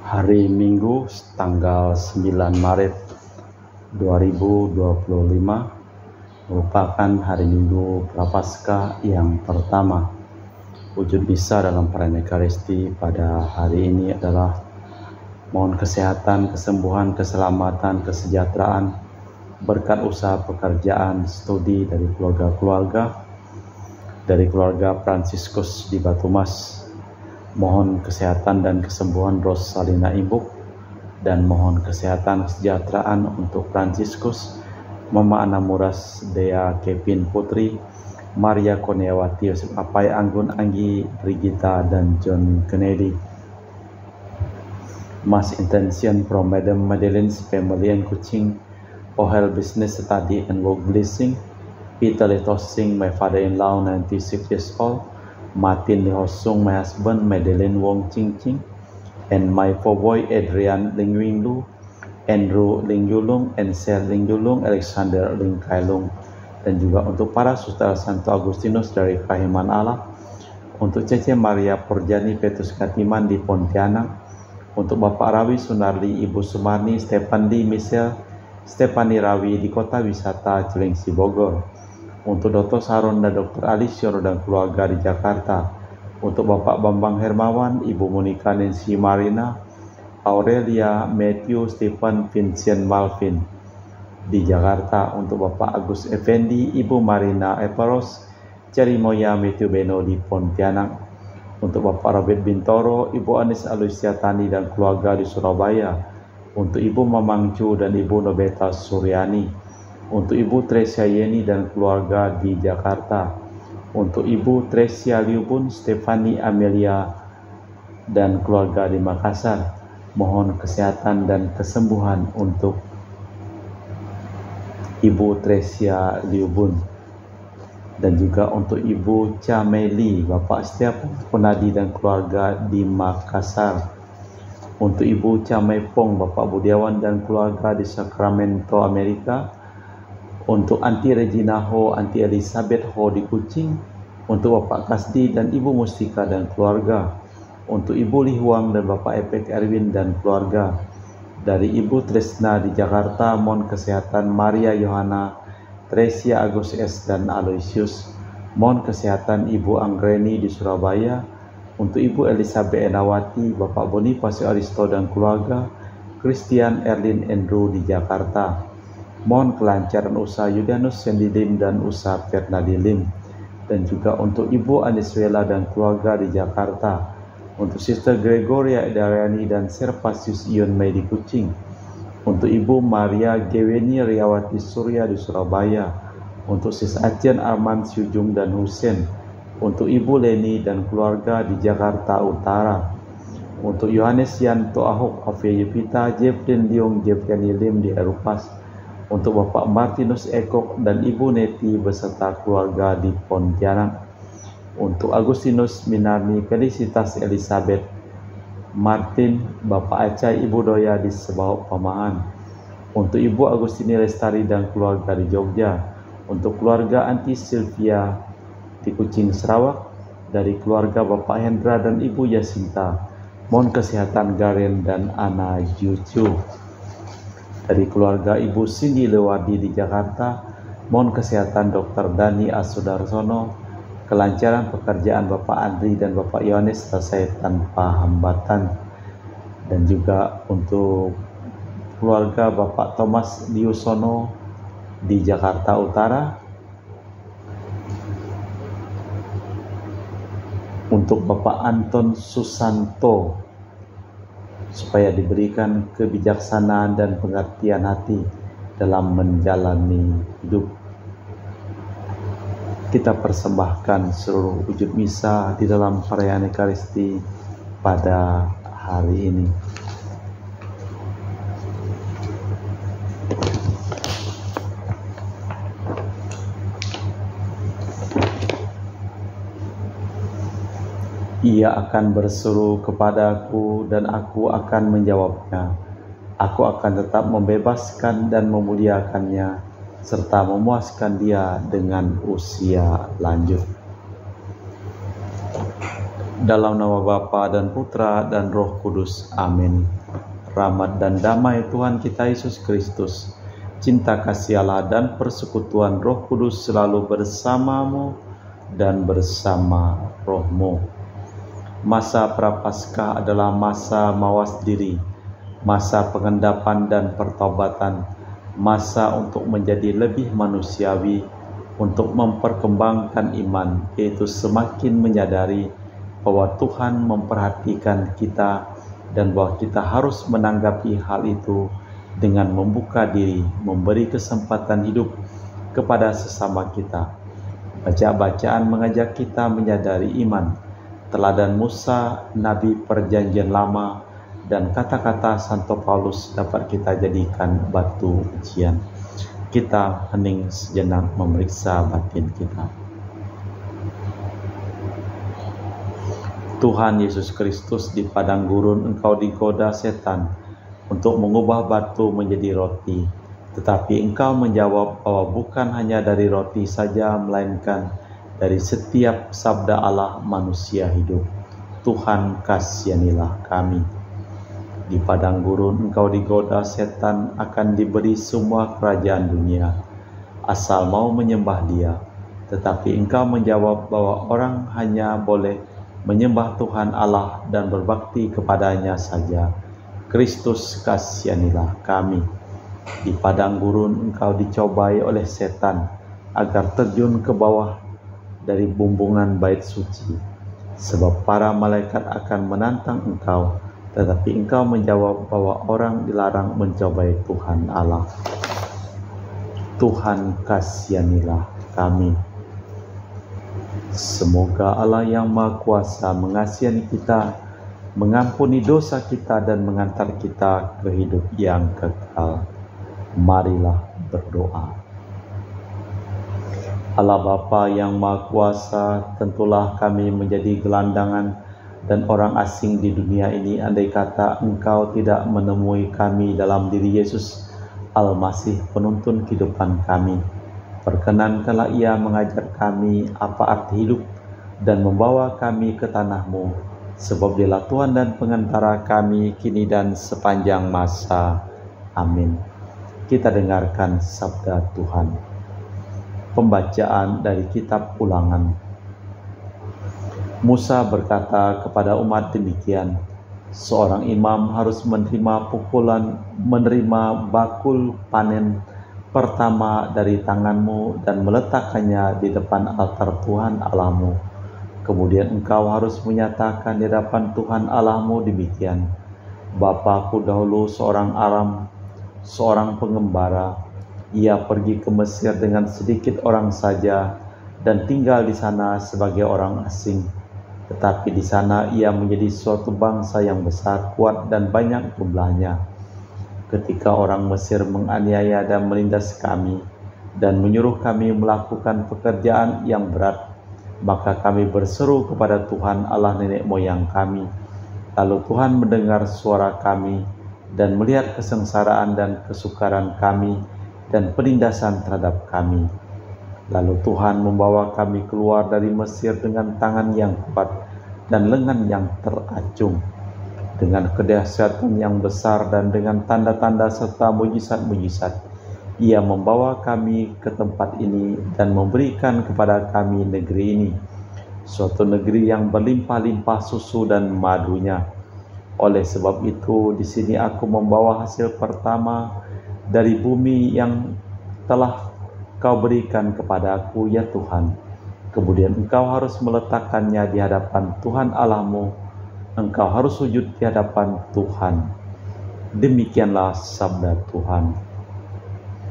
Hari Minggu tanggal 9 Maret 2025 merupakan hari Minggu Prapaskah yang pertama. Wujud misa dalam perayaan Ekaristi pada hari ini adalah mohon kesehatan, kesembuhan, keselamatan, kesejahteraan, berkat usaha pekerjaan, studi dari keluarga Fransiskus di Batumas. Mohon kesehatan dan kesembuhan Rosalina Imbuk, dan mohon kesehatan kesejahteraan untuk Fransiskus, Mama Ana Muras, Dea Kevin Putri, Maria Kurniawati, Yosef Apai Anggun Anggi, Brigita, dan John Kennedy. Mass intention from Madam Madeleine's family and Kuching, Ohel business study and work blessing, Peter Letosing, my father-in-law, 96 years old, Martin Lihosung, my husband, Madeleine Wong Ching Ching, and my four boy Adrian Ling Wing Lu, Andrew Ling Yulung, Ansel Ling Yulung, Alexander Ling Kailung, dan juga untuk para saudara Santo Agustinus dari Kahiman Allah, untuk Cece Maria Porjani Petrus Katiman di Pontianak, untuk Bapak Rawi Sunarli, Ibu Sumarni, Stefandi Michelle, Stefani Rawi di Kota Wisata Cilengsi Bogor, untuk Dr. Saron dan Dr. Alisyor dan keluarga di Jakarta, untuk Bapak Bambang Hermawan, Ibu Monika Nancy Marina, Aurelia, Matthew, Stephen, Vincent, Malvin di Jakarta, untuk Bapak Agus Effendi, Ibu Marina Eparos, Cerimoya Matthew Beno di Pontianak, untuk Bapak Robert Bintoro, Ibu Anis Alusia Tani dan keluarga di Surabaya, untuk Ibu Mamang Chu dan Ibu Nobeta Suryani, untuk Ibu Tresia Yeni dan keluarga di Jakarta, untuk Ibu Tresia Liubun, Stefani Amelia dan keluarga di Makassar. Mohon kesehatan dan kesembuhan untuk Ibu Tresia Liubun, dan juga untuk Ibu Cameli, Bapak Setiap Penadi dan keluarga di Makassar, untuk Ibu Camepong, Bapak Budiawan dan keluarga di Sacramento, Amerika, untuk Anti Regina Ho, Anti Elizabeth Ho di Kuching, untuk Bapak Kasdi dan Ibu Mustika dan keluarga, untuk Ibu Lihuang dan Bapak Epek Erwin dan keluarga, dari Ibu Tresna di Jakarta, mohon kesehatan Maria Yohana, Tresia Agus S dan Aloysius, mohon kesehatan Ibu Anggreni di Surabaya, untuk Ibu Elizabeth Enawati, Bapak Boniface Aristo dan keluarga, Christian Erlin Andrew di Jakarta. Mohon kelancaran usaha Yulianus Sendilim dan usaha Fernadilim, dan juga untuk Ibu Aniswela dan keluarga di Jakarta, untuk Sister Gregoria Dariani dan Servasius Ion Mei di Kuching, untuk Ibu Maria Geweni Riawati Surya di Surabaya, untuk Sis Acen Arman Syujung dan Husen, untuk Ibu Leni dan keluarga di Jakarta Utara, untuk Yohanes Yanto Ahok, Afia Yupita, Jeffrey Liong, Jeffrey Lim di Erupas, untuk Bapak Martinus Ekok dan Ibu Neti beserta keluarga di Pontianak, untuk Agustinus Minarni, Felicitas Elizabeth Martin, Bapak Acai, Ibu Doya di Sebahok Pamahan, untuk Ibu Agustini Lestari dan keluarga di Jogja, untuk keluarga Anti Sylvia di Kuching Sarawak, dari keluarga Bapak Hendra dan Ibu Yasinta, mohon kesehatan Garen dan Ana Jucu, dari keluarga Ibu Cindy Lewardi di Jakarta, mohon kesehatan Dr. Dani Asudarsono, kelancaran pekerjaan Bapak Andri dan Bapak Yohanes selesai tanpa hambatan, dan juga untuk keluarga Bapak Thomas Diusono di Jakarta Utara, untuk Bapak Anton Susanto supaya diberikan kebijaksanaan dan pengertian hati dalam menjalani hidup. Kita persembahkan seluruh wujud misa di dalam perayaan Ekaristi pada hari ini. Ia akan berseru kepadaku dan aku akan menjawabnya. Aku akan tetap membebaskan dan memuliakannya, serta memuaskan dia dengan usia lanjut. Dalam nama Bapa dan Putra dan Roh Kudus. Amin. Rahmat dan damai Tuhan kita Yesus Kristus, cinta kasih Allah dan persekutuan Roh Kudus selalu bersamamu dan bersama rohmu. Masa Prapaskah adalah masa mawas diri, masa pengendapan dan pertobatan, masa untuk menjadi lebih manusiawi, untuk memperkembangkan iman, yaitu semakin menyadari bahwa Tuhan memperhatikan kita dan bahwa kita harus menanggapi hal itu dengan membuka diri, memberi kesempatan hidup kepada sesama kita. Bacaan mengajak kita menyadari iman, teladan Musa, Nabi Perjanjian Lama, dan kata-kata Santo Paulus dapat kita jadikan batu ujian. Kita hening sejenak memeriksa batin kita. Tuhan Yesus Kristus, di padang gurun Engkau digoda setan untuk mengubah batu menjadi roti. Tetapi Engkau menjawab bahwa bukan hanya dari roti saja, melainkan dari setiap sabda Allah manusia hidup. Tuhan, kasihanilah kami. Di padang gurun Engkau digoda setan akan diberi semua kerajaan dunia, asal mau menyembah Dia. Tetapi Engkau menjawab bahwa orang hanya boleh menyembah Tuhan Allah dan berbakti kepadanya saja. Kristus, kasihanilah kami. Di padang gurun Engkau dicobai oleh setan agar terjun ke bawah dari bumbungan bait suci, sebab para malaikat akan menantang Engkau, tetapi Engkau menjawab bahwa orang dilarang mencobai Tuhan Allah. Tuhan, kasihanilah kami. Semoga Allah yang Maha Kuasa mengasihani kita, mengampuni dosa kita dan mengantar kita ke hidup yang kekal. Marilah berdoa. Allah Bapa yang Maha Kuasa, tentulah kami menjadi gelandangan dan orang asing di dunia ini andai kata Engkau tidak menemui kami dalam diri Yesus Al-Masih, penuntun kehidupan kami. Perkenankanlah Ia mengajar kami apa arti hidup dan membawa kami ke tanah-Mu, sebab Dialah Tuhan dan pengantara kami kini dan sepanjang masa. Amin. Kita dengarkan sabda Tuhan. Pembacaan dari kitab Ulangan. Musa berkata kepada umat demikian, seorang imam harus menerima bakul panen pertama dari tanganmu dan meletakkannya di depan altar Tuhan Allahmu. Kemudian engkau harus menyatakan di hadapan Tuhan Allahmu demikian, Bapakku dahulu seorang Aram, seorang pengembara. Ia pergi ke Mesir dengan sedikit orang saja dan tinggal di sana sebagai orang asing. Tetapi di sana ia menjadi suatu bangsa yang besar, kuat dan banyak jumlahnya. Ketika orang Mesir menganiaya dan menindas kami dan menyuruh kami melakukan pekerjaan yang berat, maka kami berseru kepada Tuhan Allah nenek moyang kami. Lalu Tuhan mendengar suara kami dan melihat kesengsaraan dan kesukaran kami dan penindasan terhadap kami. Lalu Tuhan membawa kami keluar dari Mesir dengan tangan yang kuat dan lengan yang teracung, dengan kedahsyatan yang besar dan dengan tanda-tanda serta mujizat-mujizat. Ia membawa kami ke tempat ini dan memberikan kepada kami negeri ini, suatu negeri yang berlimpah-limpah susu dan madunya. Oleh sebab itu, di sini aku membawa hasil pertama dari bumi yang telah Kau berikan kepada aku, ya Tuhan. Kemudian Engkau harus meletakkannya di hadapan Tuhan Allahmu. Engkau harus sujud di hadapan Tuhan. Demikianlah sabda Tuhan.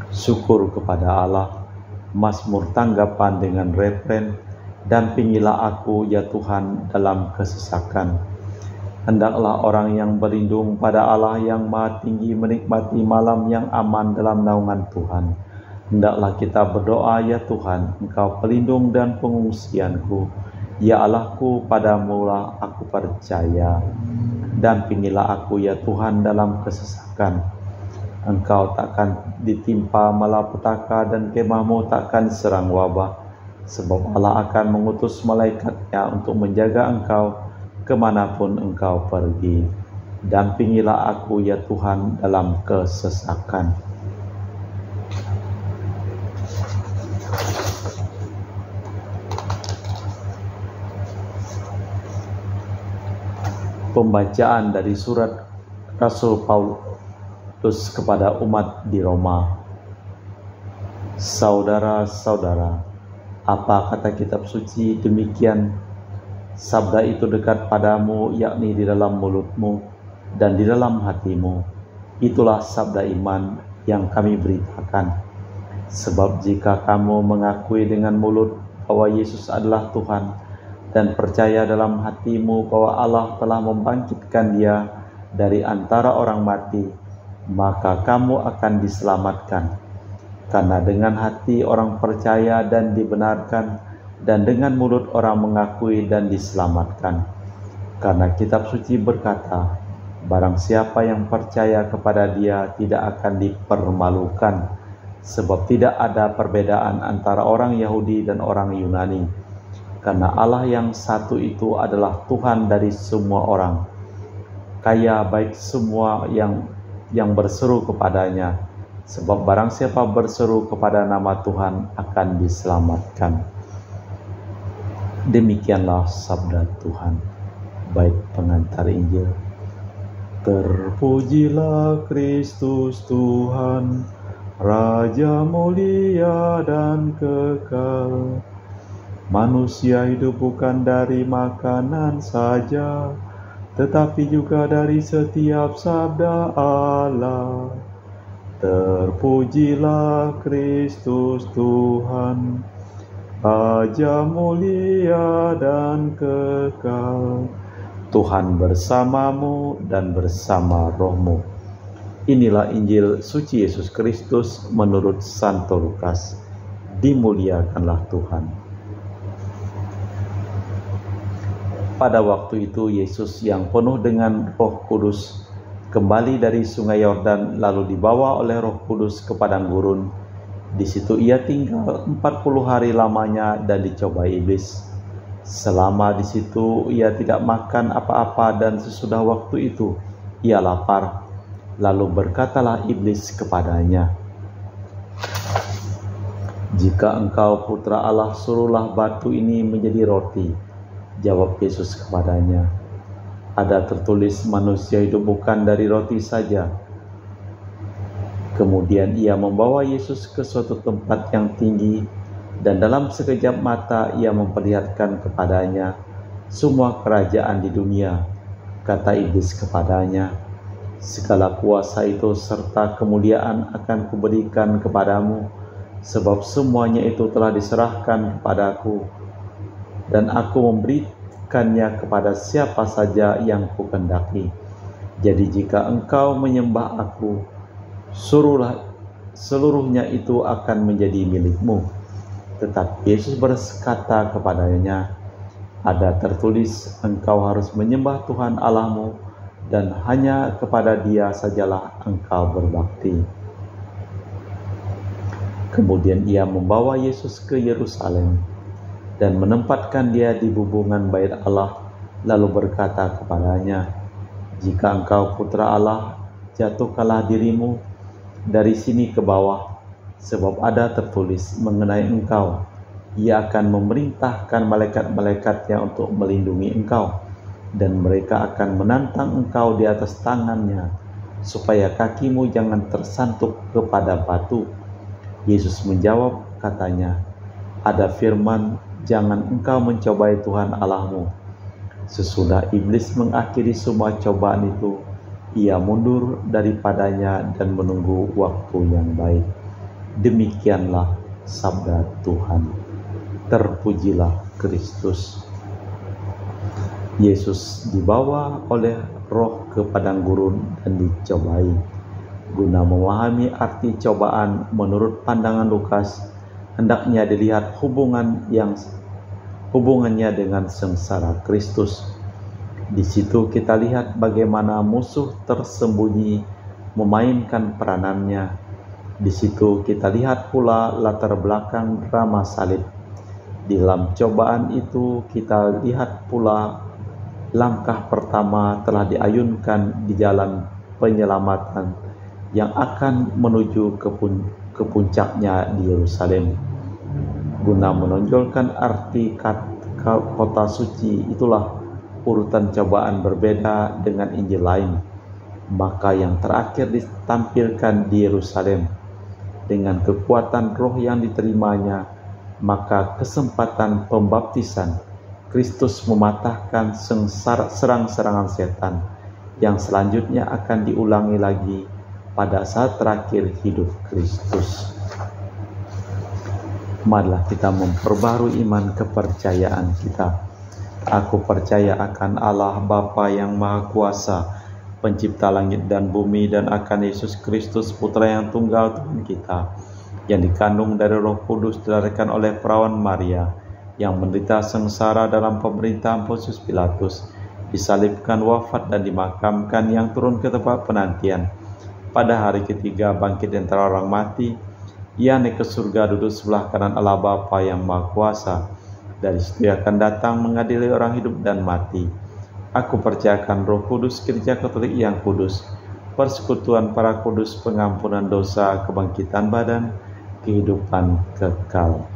Syukur kepada Allah. Mazmur tanggapan dengan refren, dampingilah aku ya Tuhan dalam kesesakan. Hendaklah orang yang berlindung pada Allah yang Maha Tinggi menikmati malam yang aman dalam naungan Tuhan. Hendaklah kita berdoa, ya Tuhan, Engkau pelindung dan pengungsianku. Ya Allahku, padamulah aku percaya. Dampingilah aku ya Tuhan dalam kesesakan. Engkau takkan ditimpa malapetaka dan kemahmu takkan serang wabah. Sebab Allah akan mengutus malaikatnya untuk menjaga engkau kemanapun Engkau pergi. Dampingilah aku ya Tuhan dalam kesesakan. Pembacaan dari surat Rasul Paulus kepada umat di Roma. Saudara-saudara, apa kata kitab suci? Demikian, sabda itu dekat padamu, yakni di dalam mulutmu dan di dalam hatimu. Itulah sabda iman yang kami beritakan. Sebab jika kamu mengakui dengan mulut bahwa Yesus adalah Tuhan, dan percaya dalam hatimu bahwa Allah telah membangkitkan Dia dari antara orang mati, maka kamu akan diselamatkan. Karena dengan hati orang percaya dan dibenarkan, dan dengan mulut orang mengakui dan diselamatkan. Karena kitab suci berkata, barang siapa yang percaya kepada Dia tidak akan dipermalukan, sebab tidak ada perbedaan antara orang Yahudi dan orang Yunani. Karena Allah yang satu itu adalah Tuhan dari semua orang, kaya baik semua yang berseru kepadanya. Sebab barang siapa berseru kepada nama Tuhan akan diselamatkan. Demikianlah sabda Tuhan. Baik pengantar Injil. Terpujilah Kristus Tuhan, Raja mulia dan kekal. Manusia hidup bukan dari makanan saja, tetapi juga dari setiap sabda Allah. Terpujilah Kristus Tuhan, Raja mulia dan kekal. Tuhan bersamamu dan bersama rohmu. Inilah Injil suci Yesus Kristus menurut Santo Lukas. Dimuliakanlah Tuhan. Pada waktu itu Yesus yang penuh dengan Roh Kudus kembali dari sungai Yordan, lalu dibawa oleh Roh Kudus ke padang gurun. Di situ ia tinggal 40 hari lamanya dan dicobai iblis. Selama di situ ia tidak makan apa-apa, dan sesudah waktu itu ia lapar. Lalu berkatalah iblis kepadanya, "Jika engkau putra Allah, suruhlah batu ini menjadi roti." Jawab Yesus kepadanya, "Ada tertulis, manusia hidup bukan dari roti saja." Kemudian ia membawa Yesus ke suatu tempat yang tinggi, dan dalam sekejap mata ia memperlihatkan kepadanya semua kerajaan di dunia. Kata iblis kepadanya, "Segala kuasa itu serta kemuliaan akan kuberikan kepadamu, sebab semuanya itu telah diserahkan kepadaku, dan aku memberikannya kepada siapa saja yang kukendaki. Jadi jika engkau menyembah aku, seluruhnya itu akan menjadi milikmu." Tetapi Yesus berkata kepadanya, "Ada tertulis, engkau harus menyembah Tuhan Allahmu, dan hanya kepada Dia sajalah engkau berbakti." Kemudian ia membawa Yesus ke Yerusalem dan menempatkan Dia di bubungan bait Allah, lalu berkata kepadanya, "Jika engkau putra Allah, jatuhkanlah dirimu dari sini ke bawah, sebab ada tertulis mengenai engkau, Ia akan memerintahkan malaikat-malaikatnya untuk melindungi engkau, dan mereka akan menantang engkau di atas tangannya, supaya kakimu jangan tersantuk kepada batu." Yesus menjawab katanya, "Ada firman, jangan engkau mencobai Tuhan Allahmu." Sesudah iblis mengakhiri semua cobaan itu, ia mundur daripadanya dan menunggu waktu yang baik. Demikianlah sabda Tuhan. Terpujilah Kristus. Yesus dibawa oleh Roh ke padang gurun dan dicobai. Guna memahami arti cobaan menurut pandangan Lukas, hendaknya dilihat hubungannya dengan sengsara Kristus. Di situ kita lihat bagaimana musuh tersembunyi memainkan peranannya. Di situ kita lihat pula latar belakang drama salib. Di dalam cobaan itu kita lihat pula langkah pertama telah diayunkan di jalan penyelamatan yang akan menuju ke puncaknya di Yerusalem. Guna menonjolkan arti kota suci, itulah urutan cobaan berbeda dengan Injil lain. Maka yang terakhir ditampilkan di Yerusalem dengan kekuatan roh yang diterimanya, maka kesempatan pembaptisan Kristus mematahkan serang-serangan setan yang selanjutnya akan diulangi lagi pada saat terakhir hidup Kristus. Marilah kita memperbarui iman kepercayaan kita. Aku percaya akan Allah Bapa yang Maha Kuasa, pencipta langit dan bumi, dan akan Yesus Kristus, Putra yang tunggal Tuhan kita, yang dikandung dari Roh Kudus, dilahirkan oleh perawan Maria, yang menderita sengsara dalam pemerintahan Pontius Pilatus, disalibkan, wafat, dan dimakamkan, yang turun ke tempat penantian. Pada hari ketiga bangkit dari antara orang mati, ia naik ke surga, duduk sebelah kanan Allah Bapa yang Maha Kuasa. Dari situ ia akan datang mengadili orang hidup dan mati. Aku percayakan Roh Kudus, Gereja Katolik yang kudus, persekutuan para kudus, pengampunan dosa, kebangkitan badan, kehidupan kekal.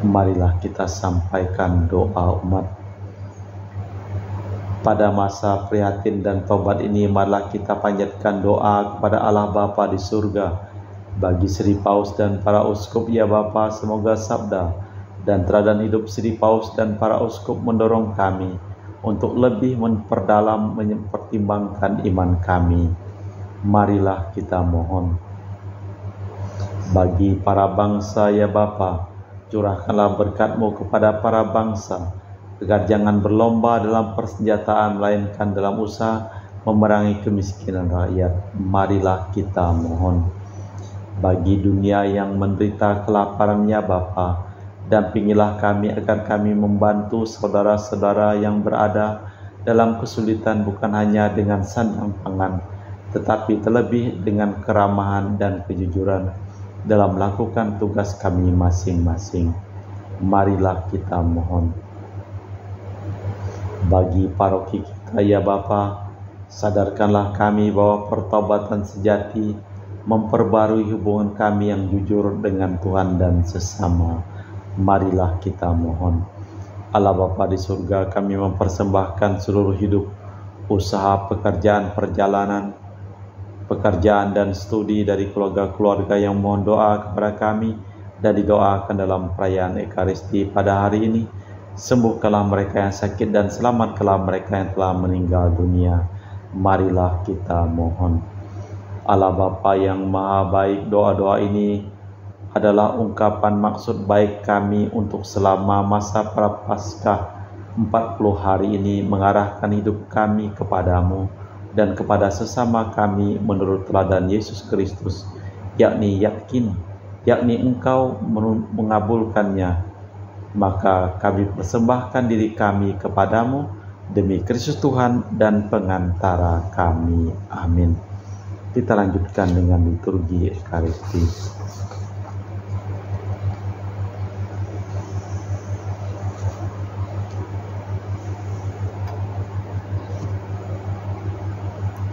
Marilah kita sampaikan doa umat. Pada masa prihatin dan tobat ini, marilah kita panjatkan doa kepada Allah Bapa di surga. Bagi Sri Paus dan para uskup, ya Bapa, semoga sabda dan teladan hidup Sri Paus dan para uskup mendorong kami untuk lebih memperdalam, mempertimbangkan iman kami. Marilah kita mohon. Bagi para bangsa, ya Bapa, curahkanlah berkat-Mu kepada para bangsa, agar jangan berlomba dalam persenjataan, melainkan dalam usaha memerangi kemiskinan rakyat. Marilah kita mohon. Bagi dunia yang menderita kelaparannya, Bapa, dampingilah kami agar kami membantu saudara-saudara yang berada dalam kesulitan, bukan hanya dengan sandang pangan, tetapi terlebih dengan keramahan dan kejujuran dalam melakukan tugas kami masing-masing. Marilah kita mohon. Bagi paroki kita, ya Bapa, sadarkanlah kami bahwa pertobatan sejati memperbarui hubungan kami yang jujur dengan Tuhan dan sesama. Marilah kita mohon. Allah Bapa di surga, kami mempersembahkan seluruh hidup, usaha, pekerjaan, perjalanan, pekerjaan dan studi dari keluarga-keluarga yang mohon doa kepada kami dan didoakan dalam perayaan Ekaristi pada hari ini. Sembuhkanlah mereka yang sakit dan selamatkanlah mereka yang telah meninggal dunia. Marilah kita mohon. Allah Bapa yang Maha Baik, doa-doa ini adalah ungkapan maksud baik kami untuk selama masa Prapaskah 40 hari ini mengarahkan hidup kami kepadamu dan kepada sesama kami menurut teladan Yesus Kristus, yakni Engkau mengabulkannya. Maka kami persembahkan diri kami kepadamu demi Kristus Tuhan dan pengantara kami. Amin. Kita lanjutkan dengan liturgi Ekaristi.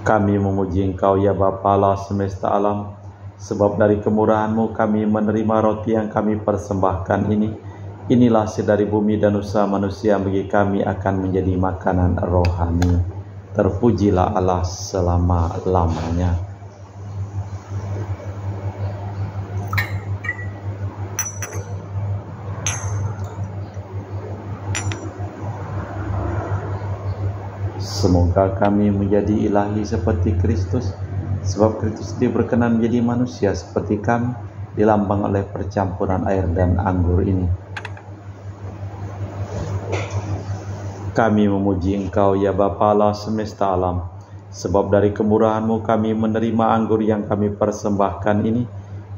Kami memuji Engkau, ya Bapa Allah semesta alam, sebab dari kemurahan-Mu kami menerima roti yang kami persembahkan ini. Inilah hasil dari bumi dan usaha manusia, bagi kami akan menjadi makanan rohani. Terpujilah Allah selama-lamanya. Semoga kami menjadi ilahi seperti Kristus, sebab Kristus dia berkenan menjadi manusia seperti kami, dilambang oleh percampuran air dan anggur ini. Kami memuji Engkau, ya Bapa Allah semesta alam, sebab dari kemurahan-Mu kami menerima anggur yang kami persembahkan ini.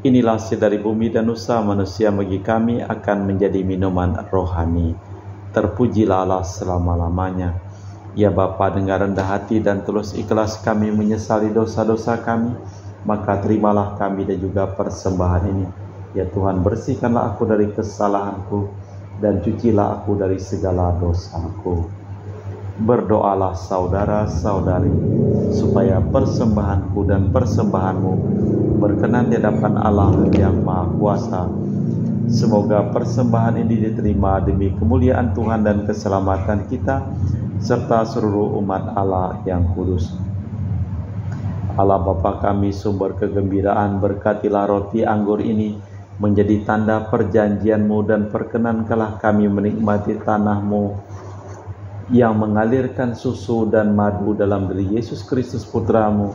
Inilah hasil dari bumi dan usaha manusia, bagi kami akan menjadi minuman rohani. Terpujilah Allah selama-lamanya. Ya Bapa, dengan rendah hati dan tulus ikhlas kami menyesali dosa-dosa kami, maka terimalah kami dan juga persembahan ini. Ya Tuhan, bersihkanlah aku dari kesalahanku, dan cucilah aku dari segala dosaku. Berdoalah saudara-saudari, supaya persembahanku dan persembahanmu berkenan di hadapan Allah yang Maha Kuasa. Semoga persembahan ini diterima demi kemuliaan Tuhan dan keselamatan kita, serta seluruh umat Allah yang kudus. Allah Bapa kami, sumber kegembiraan, berkatilah roti anggur ini menjadi tanda perjanjian-Mu, dan perkenankanlah kami menikmati tanah-Mu yang mengalirkan susu dan madu dalam diri Yesus Kristus Putra-Mu,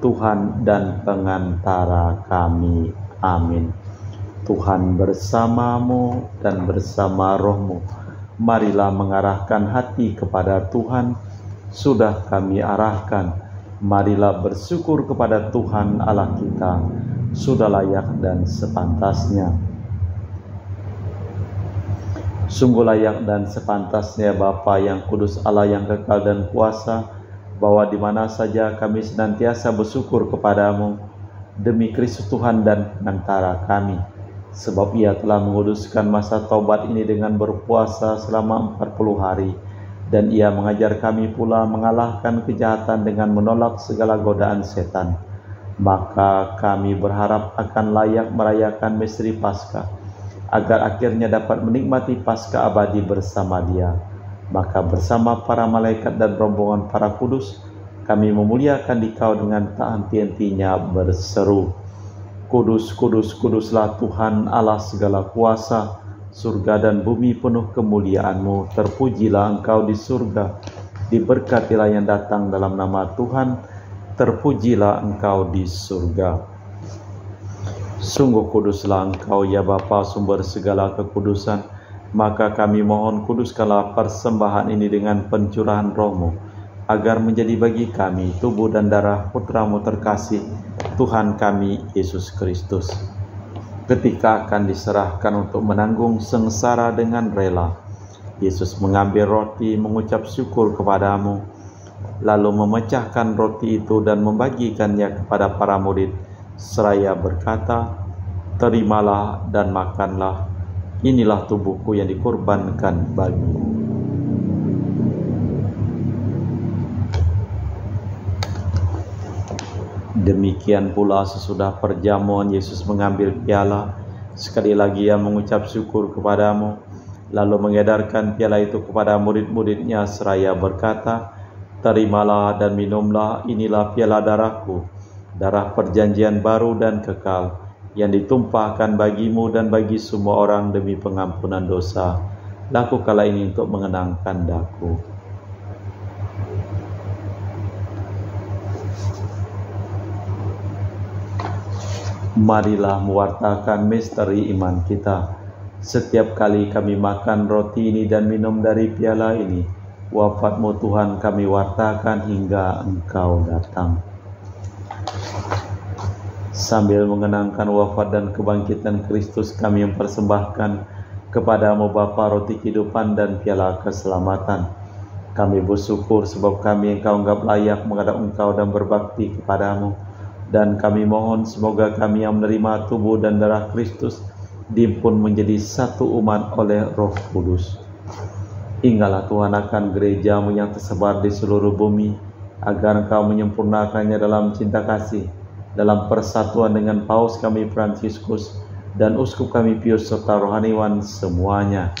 Tuhan dan pengantara kami. Amin. Tuhan bersamamu dan bersama rohmu. Marilah mengarahkan hati kepada Tuhan. Sudah kami arahkan. Marilah bersyukur kepada Tuhan Allah kita. Sudah layak dan sepantasnya. Sungguh layak dan sepantasnya Bapa yang kudus, Allah yang kekal dan kuasa, bahwa di mana saja kami senantiasa bersyukur kepadamu demi Kristus Tuhan dan pengantara kami. Sebab Ia telah menguduskan masa taubat ini dengan berpuasa selama 40 hari. Dan Ia mengajar kami pula mengalahkan kejahatan dengan menolak segala godaan setan. Maka kami berharap akan layak merayakan misteri Paskah, agar akhirnya dapat menikmati Paskah abadi bersama Dia. Maka bersama para malaikat dan rombongan para kudus, kami memuliakan Dikau dengan tak henti-hentinya berseru, Kudus, kudus, kuduslah Tuhan Allah segala kuasa, surga dan bumi penuh kemuliaan-Mu. Terpujilah Engkau di surga, diberkatilah yang datang dalam nama Tuhan, terpujilah Engkau di surga. Sungguh kuduslah Engkau ya Bapa, sumber segala kekudusan. Maka kami mohon, kuduskanlah persembahan ini dengan pencurahan Roh-Mu, agar menjadi bagi kami tubuh dan darah Putra-Mu terkasih, Tuhan kami Yesus Kristus. Ketika akan diserahkan untuk menanggung sengsara dengan rela, Yesus mengambil roti, mengucap syukur kepadamu, lalu memecahkan roti itu dan membagikannya kepada para murid, seraya berkata, Terimalah dan makanlah, inilah tubuhku yang dikorbankan bagimu. Demikian pula sesudah perjamuan Yesus mengambil piala, sekali lagi Ia mengucap syukur kepadamu, lalu mengedarkan piala itu kepada murid-murid-Nya seraya berkata, Terimalah dan minumlah, inilah piala darahku, darah perjanjian baru dan kekal, yang ditumpahkan bagimu dan bagi semua orang demi pengampunan dosa. Lakukanlah ini untuk mengenangkan daku. Marilah mewartakan misteri iman kita. Setiap kali kami makan roti ini dan minum dari piala ini, wafat-Mu Tuhan kami wartakan hingga Engkau datang. Sambil mengenangkan wafat dan kebangkitan Kristus, kami mempersembahkan kepadamu Bapa roti kehidupan dan piala keselamatan. Kami bersyukur sebab kami Engkau anggap layak menghadap Engkau dan berbakti kepadamu. Dan kami mohon semoga kami yang menerima tubuh dan darah Kristus diimpun menjadi satu umat oleh Roh Kudus. Ingatlah Tuhan akan gereja-Mu yang tersebar di seluruh bumi, agar Engkau menyempurnakannya dalam cinta kasih, dalam persatuan dengan Paus kami Fransiskus dan Uskup kami Pius serta rohaniwan semuanya.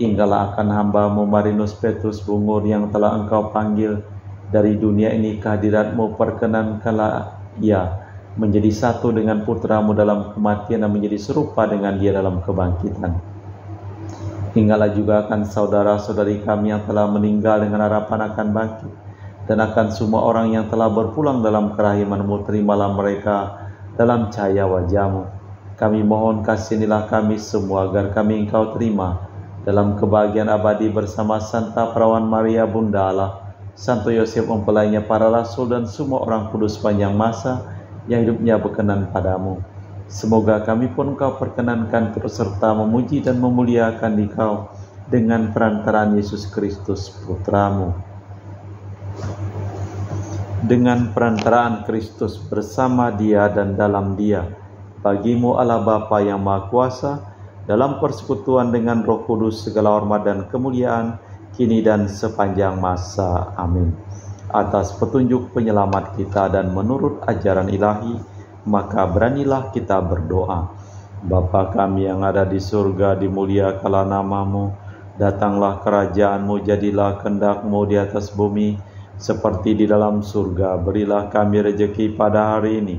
Ingatlah akan hamba-Mu Marinus Petrus Bungur yang telah Engkau panggil dari dunia ini ke hadirat-Mu. Perkenankanlah ia menjadi satu dengan Putra-Mu dalam kematian dan menjadi serupa dengan Dia dalam kebangkitan. Ingatlah juga akan saudara-saudari kami yang telah meninggal dengan harapan akan bangkit, dan akan semua orang yang telah berpulang dalam kerahiman-Mu. Terimalah mereka dalam cahaya wajah-Mu. Kami mohon kasihanilah kami semua agar kami Engkau terima dalam kebahagiaan abadi bersama Santa Perawan Maria Bunda Allah, Santo Yosef mempelainya para rasul, dan semua orang kudus sepanjang masa yang hidupnya berkenan padamu. Semoga kami pun Engkau perkenankan terus serta memuji dan memuliakan Dikau dengan perantaraan Yesus Kristus Putra-Mu. Dengan perantaraan Kristus, bersama Dia dan dalam Dia, bagi-Mu Allah Bapa yang Maha Kuasa, dalam persekutuan dengan Roh Kudus, segala hormat dan kemuliaan, kini dan sepanjang masa. Amin. Atas petunjuk penyelamat kita dan menurut ajaran ilahi, maka beranilah kita berdoa. Bapa kami yang ada di surga, dimuliakanlah nama-Mu, datanglah kerajaan-Mu, jadilah kehendak-Mu di atas bumi, seperti di dalam surga. Berilah kami rezeki pada hari ini,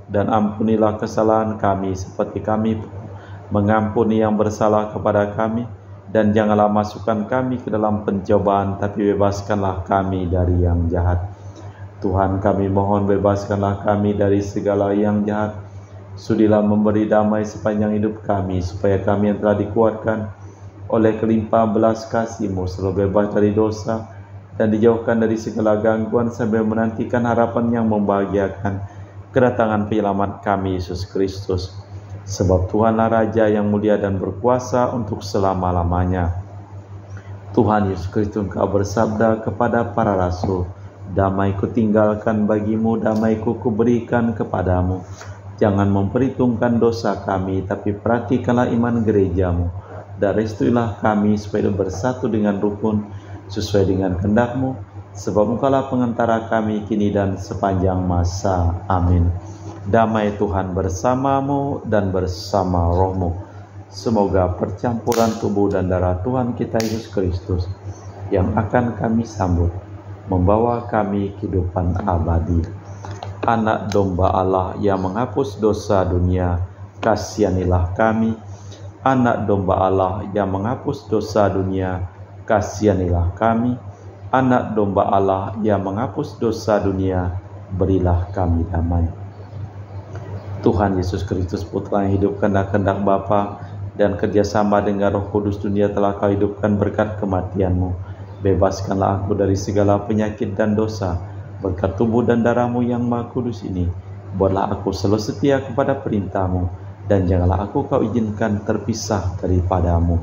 dan ampunilah kesalahan kami, seperti kami mengampuni yang bersalah kepada kami. Dan janganlah masukkan kami ke dalam pencobaan, tapi bebaskanlah kami dari yang jahat. Tuhan, kami mohon bebaskanlah kami dari segala yang jahat. Sudilah memberi damai sepanjang hidup kami, supaya kami yang telah dikuatkan oleh kelimpahan belas kasih-Mu selalu bebas dari dosa dan dijauhkan dari segala gangguan, sambil menantikan harapan yang membahagiakan, kedatangan penyelamat kami, Yesus Kristus. Sebab Tuhanlah Raja yang mulia dan berkuasa untuk selama-lamanya. Tuhan Yesus Kristus, Engkau bersabda kepada para rasul, "Damai-Ku tinggalkan bagimu, damai-Ku kuberikan kepadamu. Jangan memperhitungkan dosa kami, tapi perhatikanlah iman gereja-Mu. Dan restuilah kami supaya bersatu dengan rukun, sesuai dengan kehendak-Mu, sebab Engkaulah pengantara kami kini dan sepanjang masa. Amin." Damai Tuhan bersamamu dan bersama rohmu. Semoga percampuran tubuh dan darah Tuhan kita Yesus Kristus yang akan kami sambut membawa kami kehidupan abadi. Anak domba Allah yang menghapus dosa dunia, kasihanilah kami. Anak domba Allah yang menghapus dosa dunia, kasihanilah kami. Anak domba Allah yang menghapus dosa dunia, berilah kami damai. Tuhan Yesus Kristus, Putra yang hidup kehendak Bapa dan kerjasama dengan Roh Kudus, dunia telah Kau hidupkan berkat kematian-Mu. Bebaskanlah aku dari segala penyakit dan dosa, berkat tubuh dan darah-Mu yang Maha Kudus ini. Buatlah aku selalu setia kepada perintah-Mu, dan janganlah aku Kau izinkan terpisah daripada-Mu.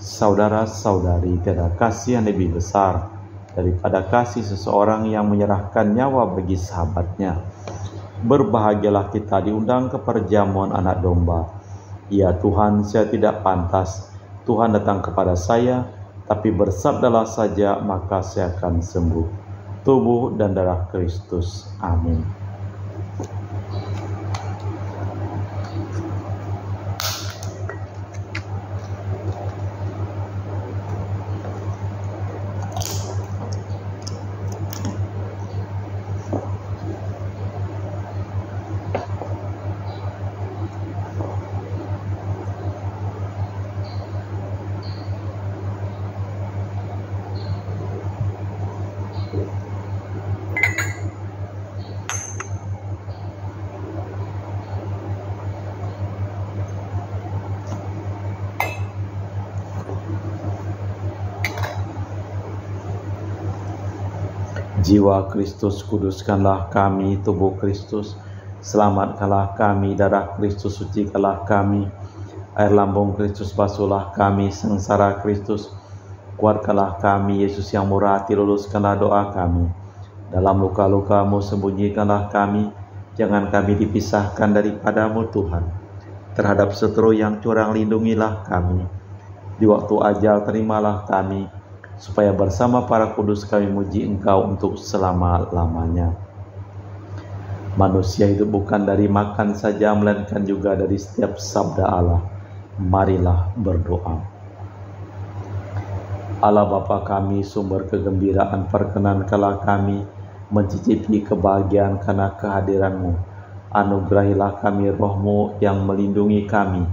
Saudara-saudari, tiada kasih yang lebih besar daripada kasih seseorang yang menyerahkan nyawa bagi sahabatnya. Berbahagialah kita diundang ke perjamuan anak domba. Ya Tuhan, saya tidak pantas Tuhan datang kepada saya, tapi bersabdalah saja, maka saya akan sembuh. Tubuh dan darah Kristus. Amin. Jiwa Kristus, kuduskanlah kami. Tubuh Kristus, selamatkanlah kami. Darah Kristus, sucikanlah kami. Air lambung Kristus, basuhlah kami. Sengsara Kristus, kuatkanlah kami. Yesus yang murah hati, luluskanlah doa kami. Dalam luka-luka-Mu sembunyikanlah kami. Jangan kami dipisahkan daripada-Mu Tuhan. Terhadap seteru yang curang, lindungilah kami. Di waktu ajal terimalah kami, supaya bersama para kudus kami muji Engkau untuk selama-lamanya. Manusia hidup bukan dari makan saja, melainkan juga dari setiap sabda Allah. Marilah berdoa. Allah Bapa kami, sumber kegembiraan, perkenankanlah kami mencicipi kebahagiaan karena kehadiran-Mu. Anugerahilah kami roh-Mu yang melindungi kami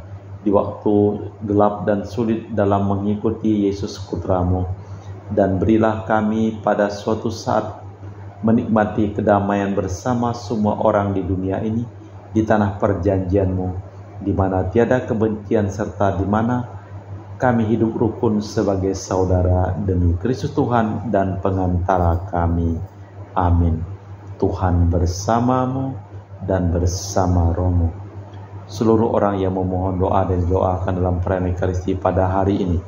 di waktu gelap dan sulit dalam mengikuti Yesus Putra-Mu. Dan berilah kami pada suatu saat menikmati kedamaian bersama semua orang di dunia ini, di tanah perjanjian-Mu, di mana tiada kebencian, serta di mana kami hidup rukun sebagai saudara demi Kristus Tuhan dan pengantara kami. Amin. Tuhan bersama-Mu dan bersama roh-Mu. Seluruh orang yang memohon doa dan didoakan dalam perayaan Ekaristi pada hari ini,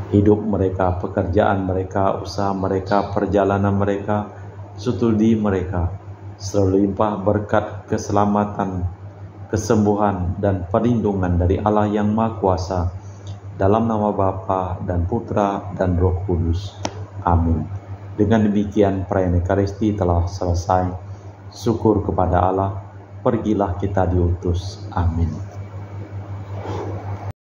hidup mereka, pekerjaan mereka, usaha mereka, perjalanan mereka, studi mereka, selalu limpah berkat keselamatan, kesembuhan, dan perlindungan dari Allah yang Maha Kuasa, dalam nama Bapa dan Putra dan Roh Kudus. Amin. Dengan demikian perayaan Ekaristi telah selesai. Syukur kepada Allah, pergilah kita diutus. Amin.